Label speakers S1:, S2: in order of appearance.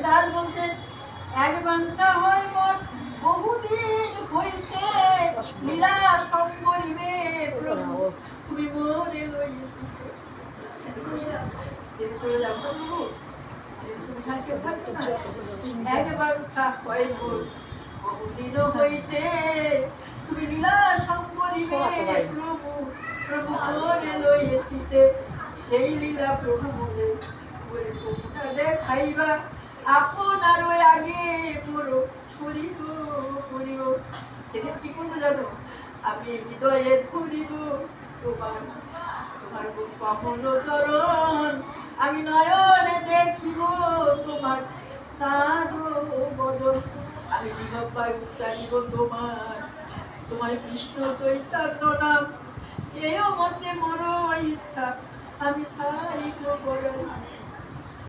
S1: দাস বলছেন এক বাঞ্ছা হয় মোর বহুদিন হইতে লীলা সম্বরিবে প্রভু তুমি মনে লইয়েছি চলে যাবো প্রভু এক বাঞ্ছা হয় মোর বহুদিন হইতে তুমি লীলা সম্বরিবে প্রভু প্রভু মনে লইয়েছিতে সেই লীলা প্রভু মনে দেখাইবা আপনার আগে পুরো সরিব করিব সেদিন কি করবো জানো আমি হৃদয়ে ধরিব তোমার তোমার কমল চরণ আমি নয়নে দেখিব তোমার সাধু বদন আমি জিহ্বায় উচ্চারিব তোমার তোমার কৃষ্ণ চৈতন্য নাম এও মনে মর ইচ্ছা আমি